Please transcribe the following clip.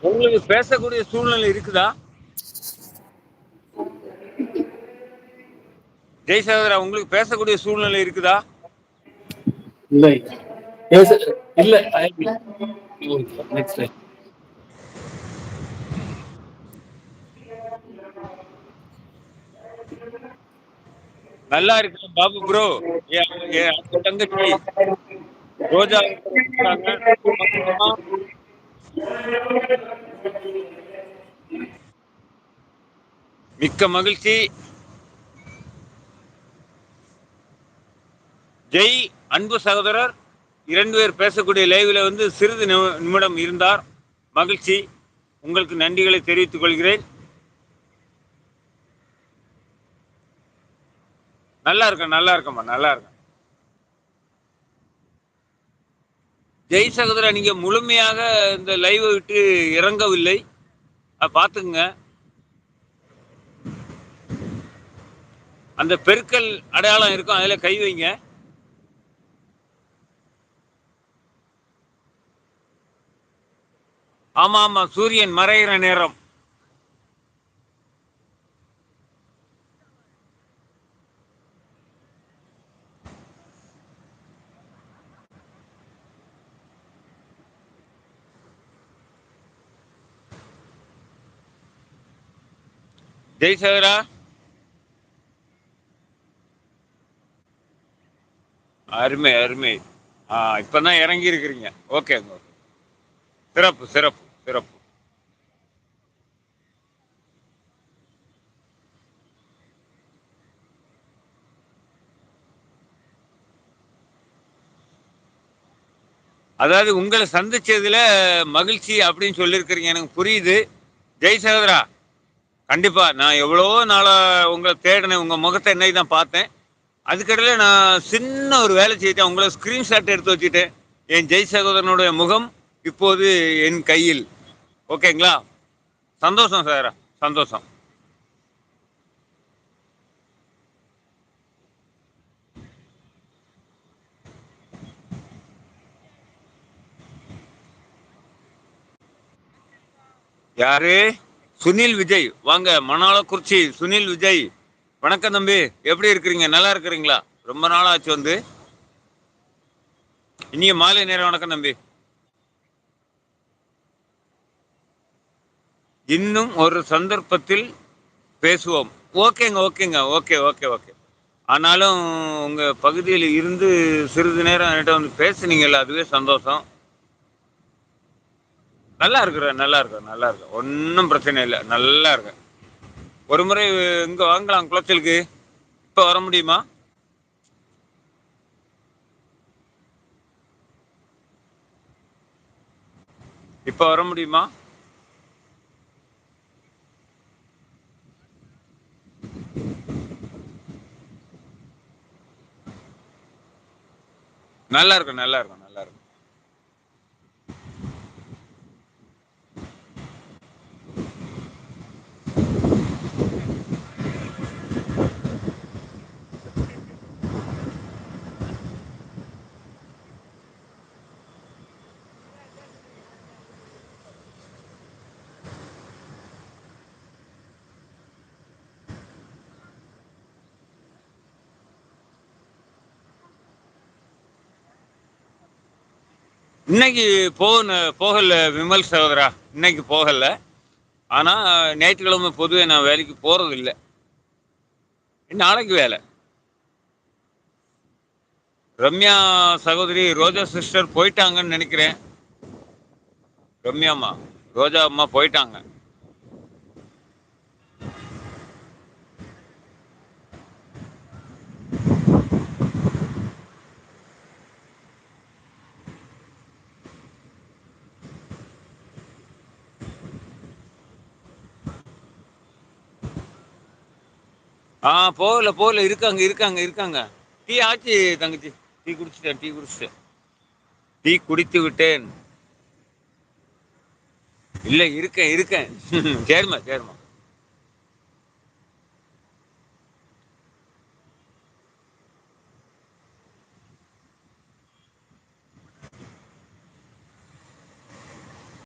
உங்களுக்கு பேசக்கூடிய சூழ்நிலை இருக்குதா? ஜெய் சகோதரா, உங்களுக்கு பேசக்கூடிய சூழ்நிலை இருக்குதா? இல்லை. பேச இல்ல. Next time. நல்லா இருக்கு பாபு ப்ரோ. என் அக்கா தங்கச்சி ரோஜா இருக்காங்க. மிக்க மகிழ்ச்சி. ஜெய் அன்பு சகோதரர் 2 பேர் பேசக்கூடிய லைவ்ல வந்து சிறிது நிமிடம் இருந்தார். மகிழ்ச்சி. உங்களுக்கு நன்றிகளை தெரிவித்துக் கொள்கிறேன். நல்லா இருக்கேன், நல்லா இருக்கேம்மா, நல்லா இருக்கேன். ஜெய் சகோதரா, நீங்க முழுமையாக இந்த லைவை விட்டு இறங்கவில்லை. பாத்துங்க. அந்த பெருக்கல் அடையாளம் இருக்கும், அதுல கை வைங்க. ஆமா ஆமா, சூரியன் மறைகிற நேரம். ஜெய் சகோதரா, அருமை அருமை. இப்பதான் இறங்கி இருக்கிறீங்க. ஓகேங்க. சிறப்பு சிறப்பு சிறப்பு. அதாவது உங்களை சந்திச்சதுல மகிழ்ச்சி அப்படின்னு சொல்லியிருக்கிறீங்க, எனக்கு புரியுது. ஜெய் சகோதரா, கண்டிப்பா நான் எவ்வளவோ நாளா உங்களை தேடினேன், உங்க முகத்தை இன்னைக்கு தான் பார்த்தேன். அதுக்கடையில நான் சின்ன ஒரு வேலை செய்தேன், உங்களை ஸ்கிரீன்ஷாட் எடுத்து வச்சுட்டேன். என் ஜெய் சகோதரனுடைய முகம் இப்போது என் கையில். ஓகேங்களா? சந்தோஷம் சார், சந்தோஷம். யாரு? சுனில் விஜய். வாங்க, மணாலக்குறிச்சி சுனில் விஜய். வணக்கம் தம்பி, எப்படி இருக்கிறீங்க? நல்லா இருக்கிறீங்களா? ரொம்ப நாள் ஆச்சு வந்து. இனிய மாலை நேரம். வணக்கம் தம்பி. இன்னும் ஒரு சந்தர்ப்பத்தில் பேசுவோம். ஓகேங்க ஓகேங்க, ஓகே ஓகே ஓகே. ஆனாலும் உங்க பகுதியில் இருந்து சிறிது நேரம் என்கிட்ட வந்து பேசுனீங்கல்ல, அதுவே சந்தோஷம். நல்லா இருக்கிறேன், நல்லா இருக்கேன், நல்லா இருக்கேன். ஒன்றும் பிரச்சனை இல்லை, நல்லா இருக்கேன். ஒரு முறை இங்க வாங்கலாம் குளச்சலுக்கு. இப்ப வர முடியுமா? இப்ப வர முடியுமா? நல்லா இருக்கும், நல்லா இருக்கும், நல்லா இருக்கும். இன்னைக்கு போகல விமல் சகோதரா, இன்னைக்கு போகல. ஆனா ஞாயிற்றுக்கிழமை பொதுவே நான் வேலைக்கு போறது இல்லை. நாளைக்கு வேலை. ரம்யா சகோதரி ரோஜா சிஸ்டர் போயிட்டாங்கன்னு நினைக்கிறேன். ரம்யாமா, ரோஜா அம்மா போயிட்டாங்க. போகல போகல, இருக்காங்க இருக்காங்க இருக்காங்க. டீ ஆச்சு தங்கச்சி. டீ குடிச்சிட்டேன், டீ குடிச்சிட்டேன், டீ குடித்து விட்டேன். இல்ல இருக்கேன் இருக்கேன். சரிம்மா சரிம்மா.